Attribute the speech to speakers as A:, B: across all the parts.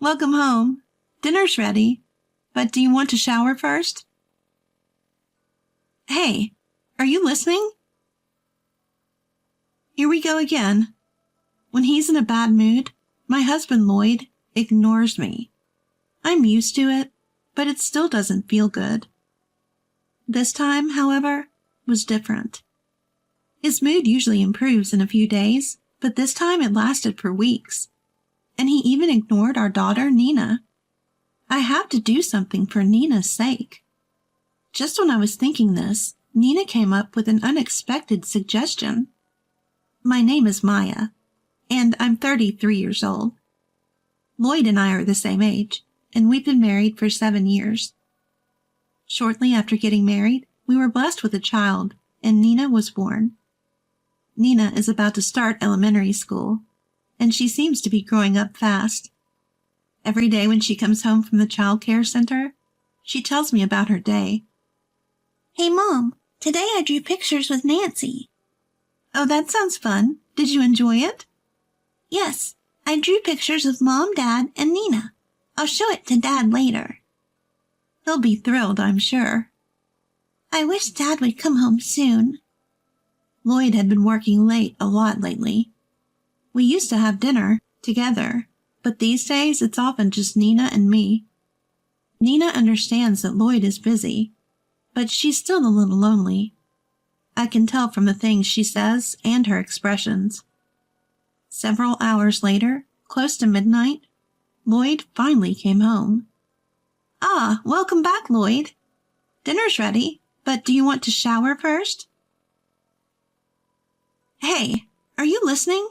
A: Welcome home. Dinner's ready. But do you want to shower first? Hey, are you listening? Here we go again. When he's in a bad mood, my husband Lloyd ignores me. I'm used to it, but it still doesn't feel good. This time, however, was different. His mood usually improves in a few days, but this time it lasted for weeks. And he even ignored our daughter, Nina. I have to do something for Nina's sake. Just when I was thinking this, Nina came up with an unexpected suggestion. My name is Maya, and I'm 33 years old. Lloyd and I are the same age, and we've been married for 7 years. Shortly after getting married, we were blessed with a child, and Nina was born. Nina is about to start elementary school, and she seems to be growing up fast. Every day when she comes home from the child care center, she tells me about her day. Hey, Mom, today I drew pictures with Nancy. Oh, that sounds fun. Did you enjoy it? Yes, I drew pictures of Mom, Dad, and Nina. I'll show it to Dad later. He'll be thrilled, I'm sure. I wish Dad would come home soon. Lloyd had been working late a lot lately. We used to have dinner together, but these days it's often just Nina and me. Nina understands that Lloyd is busy, but she's still a little lonely. I can tell from the things she says and her expressions. Several hours later, close to midnight, Lloyd finally came home. Ah, welcome back, Lloyd. Dinner's ready, but do you want to shower first? Hey, are you listening?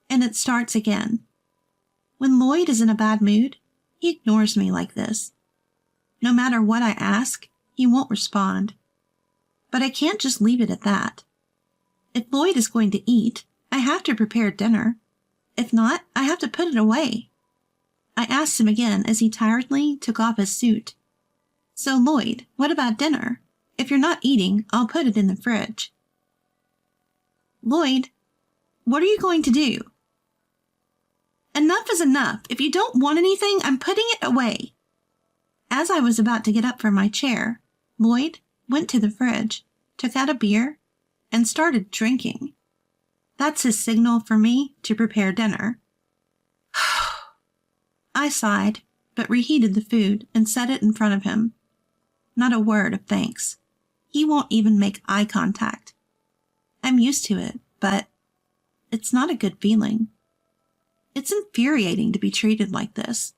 A: And it starts again. When Lloyd is in a bad mood, he ignores me like this. No matter what I ask, he won't respond. But I can't just leave it at that. If Lloyd is going to eat, I have to prepare dinner. If not, I have to put it away. I asked him again as he tiredly took off his suit. So, Lloyd, what about dinner? If you're not eating, I'll put it in the fridge. Lloyd, what are you going to do? Enough is enough. If you don't want anything, I'm putting it away. As I was about to get up from my chair, Lloyd went to the fridge, took out a beer, and started drinking. That's his signal for me to prepare dinner. I sighed, but reheated the food and set it in front of him. Not a word of thanks. He won't even make eye contact. I'm used to it, but it's not a good feeling. It's infuriating to be treated like this.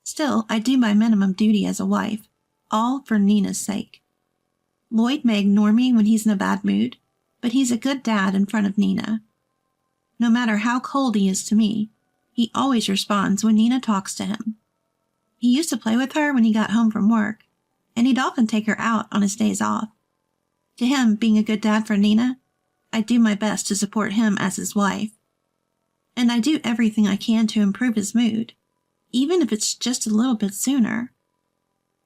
A: Still, I do my minimum duty as a wife, all for Nina's sake. Lloyd may ignore me when he's in a bad mood, but he's a good dad in front of Nina. No matter how cold he is to me, he always responds when Nina talks to him. He used to play with her when he got home from work, and he'd often take her out on his days off. To him, being a good dad for Nina, I do my best to support him as his wife. And I do everything I can to improve his mood, even if it's just a little bit sooner.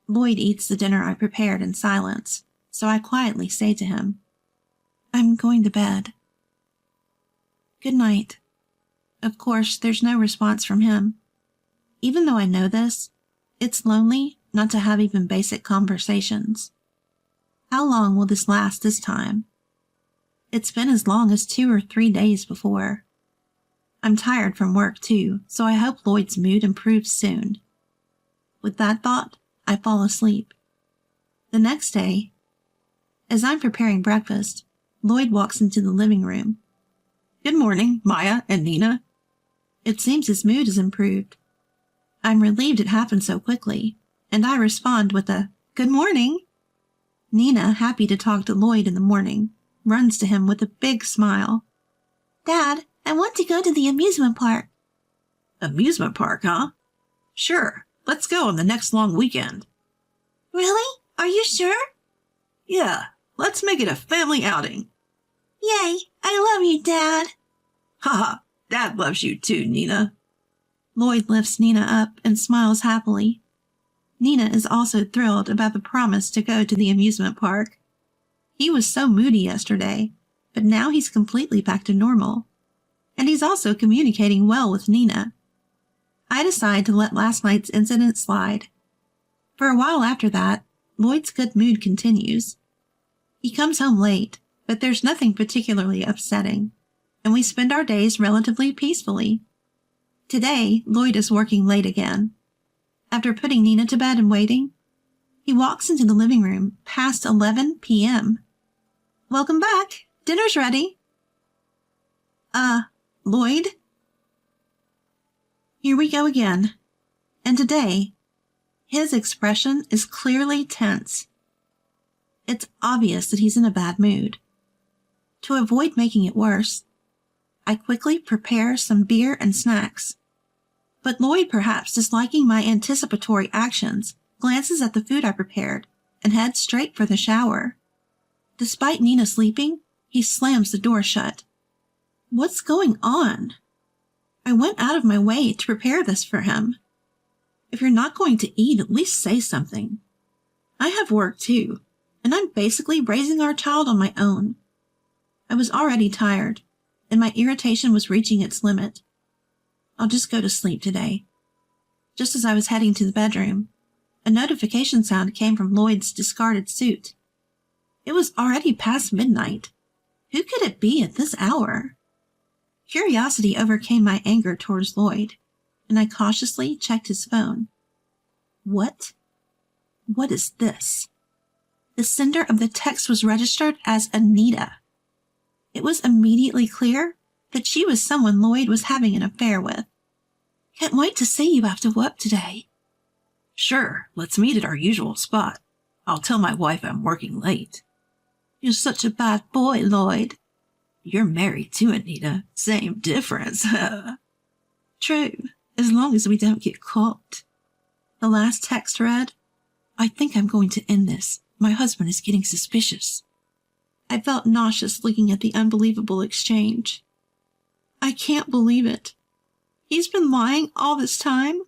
A: Lloyd eats the dinner I prepared in silence, so I quietly say to him, I'm going to bed. Good night. Of course, there's no response from him. Even though I know this, it's lonely not to have even basic conversations. How long will this last this time? It's been as long as 2 or 3 days before. I'm tired from work too, so I hope Lloyd's mood improves soon. With that thought, I fall asleep. The next day, as I'm preparing breakfast, Lloyd walks into the living room. Good morning, Maya and Nina. It seems his mood has improved. I'm relieved it happened so quickly, and I respond with a, good morning. Nina, happy to talk to Lloyd in the morning, runs to him with a big smile. Dad, I want to go to the amusement park. Amusement park, huh? Sure, let's go on the next long weekend. Really? Are you sure? Yeah, let's make it a family outing. Yay, I love you, Dad. Haha, Dad loves you too, Nina. Lloyd lifts Nina up and smiles happily. Nina is also thrilled about the promise to go to the amusement park. He was so moody yesterday, but now he's completely back to normal. And he's also communicating well with Nina. I decide to let last night's incident slide. For a while after that, Lloyd's good mood continues. He comes home late, but there's nothing particularly upsetting, and we spend our days relatively peacefully. Today, Lloyd is working late again. After putting Nina to bed and waiting, he walks into the living room past 11 p.m. "Welcome back. Dinner's ready." Lloyd? Here we go again. And today, his expression is clearly tense. It's obvious that he's in a bad mood. To avoid making it worse, I quickly prepare some beer and snacks. But Lloyd, perhaps disliking my anticipatory actions, glances at the food I prepared and heads straight for the shower. Despite Nina sleeping, he slams the door shut. What's going on? I went out of my way to prepare this for him. If you're not going to eat, at least say something. I have work too, and I'm basically raising our child on my own. I was already tired, and my irritation was reaching its limit. I'll just go to sleep today. Just as I was heading to the bedroom, a notification sound came from Lloyd's discarded suit. It was already past midnight. Who could it be at this hour? Curiosity overcame my anger towards Lloyd, and I cautiously checked his phone. What is this? The sender of the text was registered as Anita. It was immediately clear that she was someone Lloyd was having an affair with. "Can't wait to see you after work today." "Sure, let's meet at our usual spot. I'll tell my wife I'm working late." "You're such a bad boy, Lloyd." "You're married too, Anita. Same difference." "True, as long as we don't get caught." The last text read, "I think I'm going to end this. My husband is getting suspicious." I felt nauseous looking at the unbelievable exchange. I can't believe it. He's been lying all this time?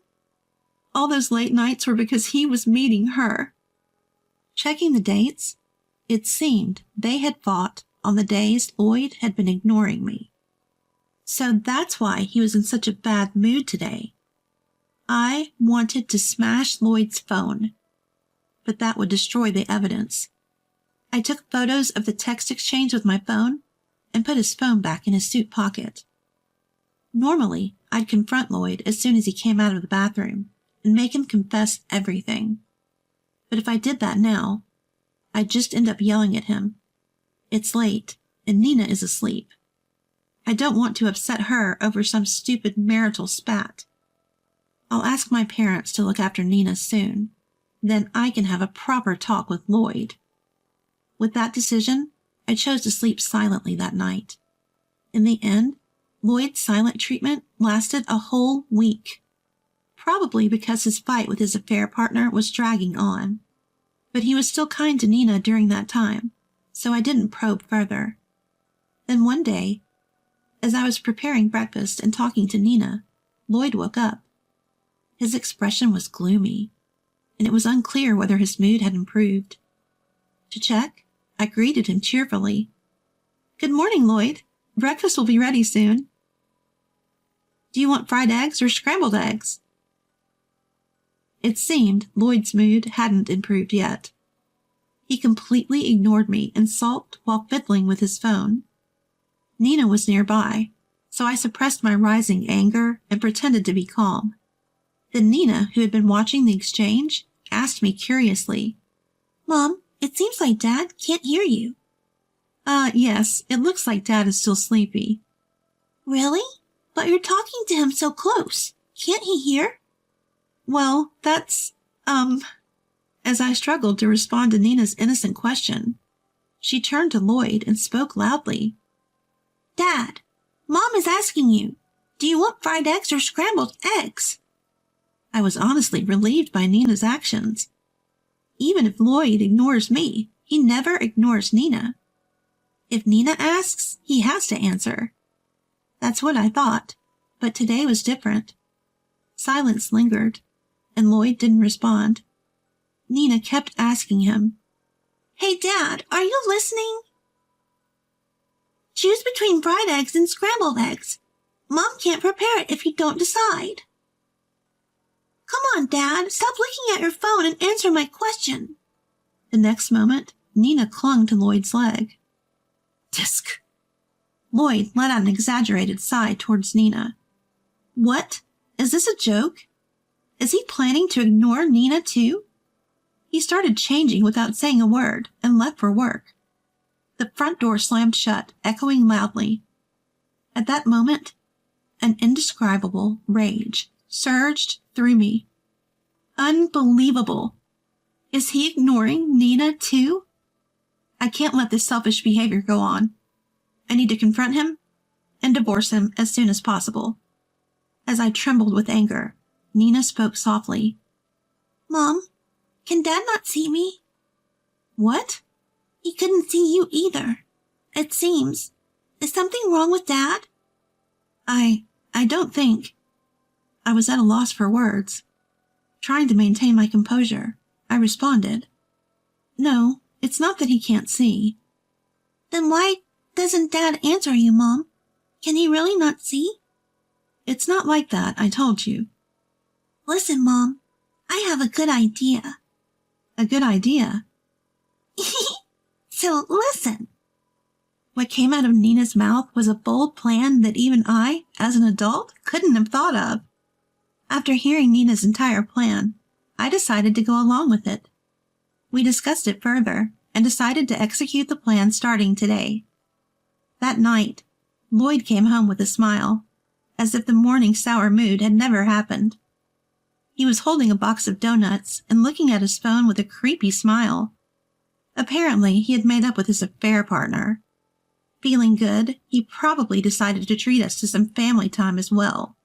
A: All those late nights were because he was meeting her. Checking the dates, it seemed they had fought on the days Lloyd had been ignoring me. So that's why he was in such a bad mood today. I wanted to smash Lloyd's phone, but that would destroy the evidence. I took photos of the text exchange with my phone and put his phone back in his suit pocket. Normally, I'd confront Lloyd as soon as he came out of the bathroom and make him confess everything. But if I did that now, I'd just end up yelling at him. It's late, and Nina is asleep. I don't want to upset her over some stupid marital spat. I'll ask my parents to look after Nina soon. Then I can have a proper talk with Lloyd. With that decision, I chose to sleep silently that night. In the end, Lloyd's silent treatment lasted a whole week. Probably because his fight with his affair partner was dragging on. But he was still kind to Nina during that time, so I didn't probe further. Then one day, as I was preparing breakfast and talking to Nina, Lloyd woke up. His expression was gloomy, and it was unclear whether his mood had improved. To check, I greeted him cheerfully. "Good morning, Lloyd. Breakfast will be ready soon." "Do you want fried eggs or scrambled eggs?" It seemed Lloyd's mood hadn't improved yet. He completely ignored me and sulked while fiddling with his phone. Nina was nearby, so I suppressed my rising anger and pretended to be calm. Then Nina, who had been watching the exchange, asked me curiously, "Mom, it seems like Dad can't hear you." Yes, it looks like Dad is still sleepy." "Really? But you're talking to him so close. Can't he hear?" "Well, that's, As I struggled to respond to Nina's innocent question, she turned to Lloyd and spoke loudly. "Dad, Mom is asking you, do you want fried eggs or scrambled eggs?" I was honestly relieved by Nina's actions. Even if Lloyd ignores me, he never ignores Nina. If Nina asks, he has to answer. That's what I thought, but today was different. Silence lingered, and Lloyd didn't respond. Nina kept asking him, "Hey, Dad, are you listening?" "Choose between fried eggs and scrambled eggs. Mom can't prepare it if you don't decide." Dad. Stop looking at your phone and answer my question. The next moment, Nina clung to Lloyd's leg. Disc. Lloyd let out an exaggerated sigh towards Nina. What? Is this a joke? Is he planning to ignore Nina too? He started changing without saying a word and left for work. The front door slammed shut, echoing loudly. At that moment, an indescribable rage surged through me. Unbelievable! Is he ignoring Nina too? I can't let this selfish behavior go on. I need to confront him and divorce him as soon as possible. As I trembled with anger, Nina spoke softly. Mom, can Dad not see me? What? He couldn't see you either. It seems. Is something wrong with Dad? I don't think. I was at a loss for words. Trying to maintain my composure, I responded. No, it's not that he can't see. Then why doesn't Dad answer you, Mom? Can he really not see? It's not like that, I told you. Listen, Mom, I have a good idea. A good idea? So listen. What came out of Nina's mouth was a bold plan that even I, as an adult, couldn't have thought of. After hearing Nina's entire plan, I decided to go along with it. We discussed it further and decided to execute the plan starting today. That night, Lloyd came home with a smile, as if the morning sour mood had never happened. He was holding a box of donuts and looking at his phone with a creepy smile. Apparently, he had made up with his affair partner. Feeling good, he probably decided to treat us to some family time as well.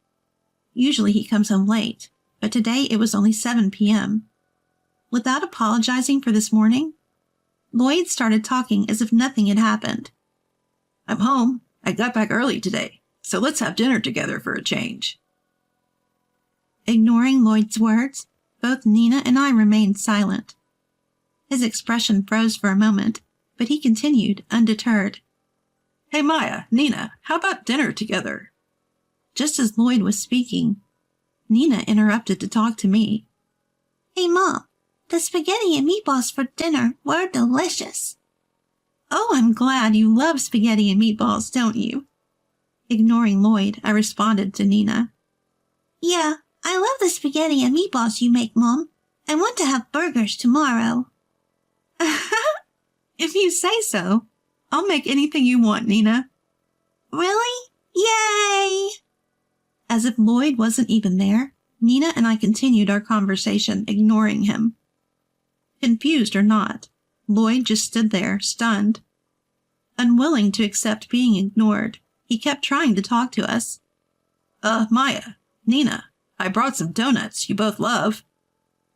A: Usually he comes home late, but today it was only 7 p.m. Without apologizing for this morning, Lloyd started talking as if nothing had happened. I'm home. I got back early today, so let's have dinner together for a change. Ignoring Lloyd's words, both Nina and I remained silent. His expression froze for a moment, but he continued, undeterred. Hey Maya, Nina, how about dinner together? Just as Lloyd was speaking, Nina interrupted to talk to me. Hey Mom, the spaghetti and meatballs for dinner were delicious. Oh, I'm glad you love spaghetti and meatballs, don't you? Ignoring Lloyd, I responded to Nina. Yeah, I love the spaghetti and meatballs you make, Mom. I want to have burgers tomorrow. If you say so, I'll make anything you want, Nina. Really? Yay! As if Lloyd wasn't even there, Nina and I continued our conversation, ignoring him. Confused or not, Lloyd just stood there, stunned. Unwilling to accept being ignored, he kept trying to talk to us. Maya, Nina, I brought some donuts you both love.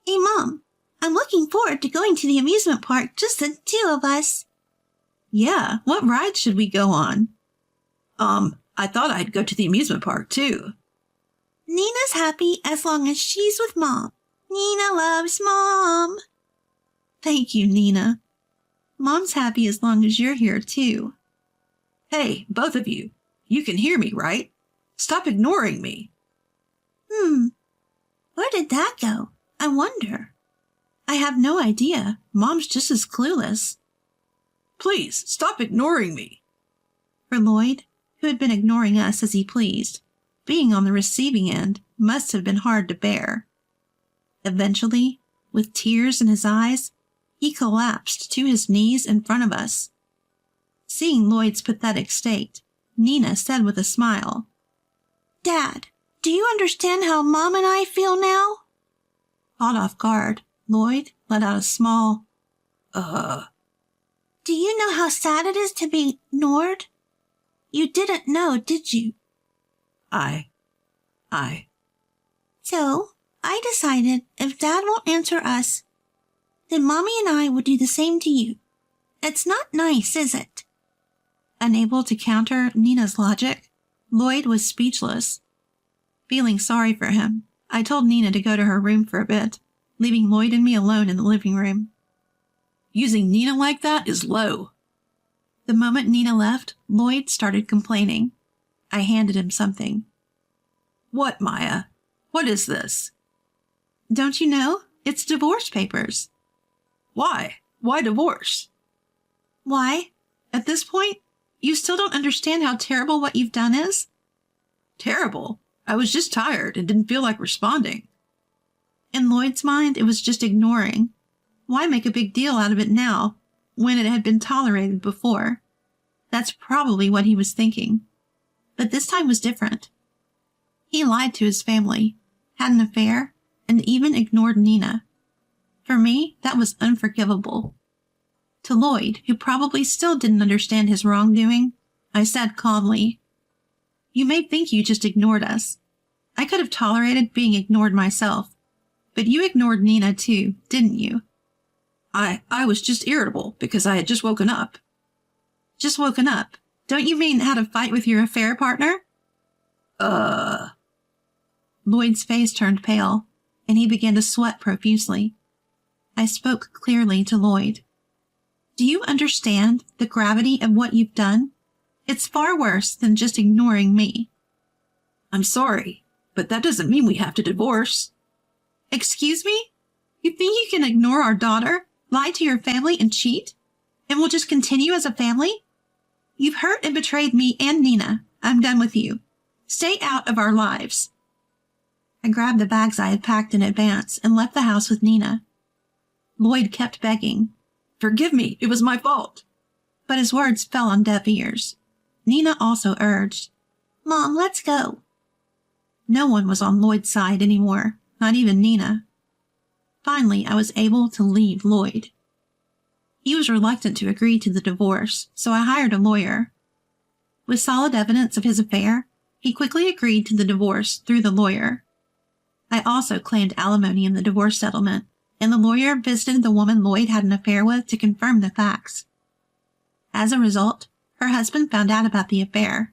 A: Hey, Mom, I'm looking forward to going to the amusement park, just the two of us. Yeah, what ride should we go on? I thought I'd go to the amusement park, too. Nina's happy as long as she's with Mom. Nina loves Mom. Thank you, Nina. Mom's happy as long as you're here, too. Hey, both of you. You can hear me, right? Stop ignoring me. Where did that go? I wonder. I have no idea. Mom's just as clueless. Please, stop ignoring me. For Lloyd, who had been ignoring us as he pleased, being on the receiving end must have been hard to bear. Eventually, with tears in his eyes, he collapsed to his knees in front of us. Seeing Lloyd's pathetic state, Nina said with a smile, Dad, do you understand how Mom and I feel now? Caught off guard, Lloyd let out a small, Do you know how sad it is to be ignored? You didn't know, did you? I. So, I decided if Dad won't answer us, then Mommy and I will do the same to you. It's not nice, is it? Unable to counter Nina's logic, Lloyd was speechless. Feeling sorry for him, I told Nina to go to her room for a bit, leaving Lloyd and me alone in the living room. Using Nina like that is low. The moment Nina left, Lloyd started complaining. I handed him something. What, Maya? What is this? Don't you know? It's divorce papers.
B: Why? Why divorce?
A: Why? At this point, you still don't understand how terrible what you've done is?
B: Terrible? I was just tired and didn't feel like responding.
A: In Lloyd's mind, it was just ignoring. Why make a big deal out of it now, when it had been tolerated before? That's probably what he was thinking. But this time was different. He lied to his family, had an affair, and even ignored Nina. For me, that was unforgivable. To Lloyd, who probably still didn't understand his wrongdoing, I said calmly, "You may think you just ignored us. I could have tolerated being ignored myself. But you ignored Nina too, didn't you?"
B: I was just irritable because I had just woken up.
A: Just woken up? Don't you mean had a fight with your affair partner? Lloyd's face turned pale, and he began to sweat profusely. I spoke clearly to Lloyd. Do you understand the gravity of what you've done? It's far worse than just ignoring me.
B: I'm sorry, but that doesn't mean we have to divorce.
A: Excuse me? You think you can ignore our daughter, lie to your family, and cheat? And we'll just continue as a family? You've hurt and betrayed me and Nina. I'm done with you. Stay out of our lives. I grabbed the bags I had packed in advance and left the house with Nina. Lloyd kept begging.
B: Forgive me, it was my fault.
A: But his words fell on deaf ears. Nina also urged, Mom, let's go. No one was on Lloyd's side anymore, not even Nina. Finally, I was able to leave Lloyd. He was reluctant to agree to the divorce, so I hired a lawyer. With solid evidence of his affair, he quickly agreed to the divorce through the lawyer. I also claimed alimony in the divorce settlement, and the lawyer visited the woman Lloyd had an affair with to confirm the facts. As a result, her husband found out about the affair.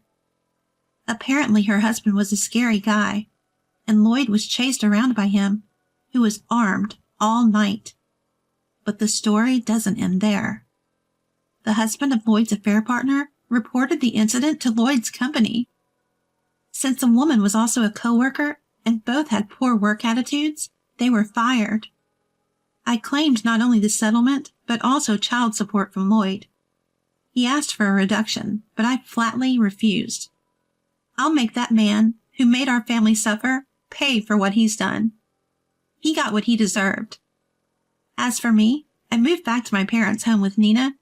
A: Apparently, her husband was a scary guy, and Lloyd was chased around by him, who was armed all night. But the story doesn't end there. The husband of Lloyd's affair partner reported the incident to Lloyd's company. Since the woman was also a coworker and both had poor work attitudes, they were fired. I claimed not only the settlement, but also child support from Lloyd. He asked for a reduction, but I flatly refused. I'll make that man, who made our family suffer, pay for what he's done. He got what he deserved. As for me, I moved back to my parents' home with Nina,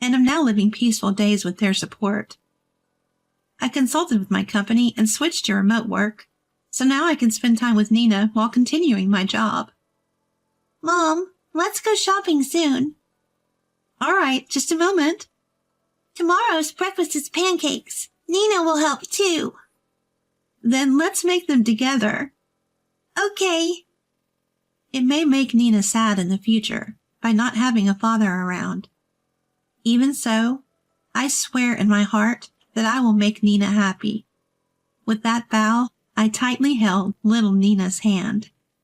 A: and am now living peaceful days with their support. I consulted with my company and switched to remote work, so now I can spend time with Nina while continuing my job. Mom, let's go shopping soon. All right, just a moment. Tomorrow's breakfast is pancakes. Nina will help too. Then let's make them together. Okay. It may make Nina sad in the future by not having a father around. Even so, I swear in my heart that I will make Nina happy. With that vow, I tightly held little Nina's hand.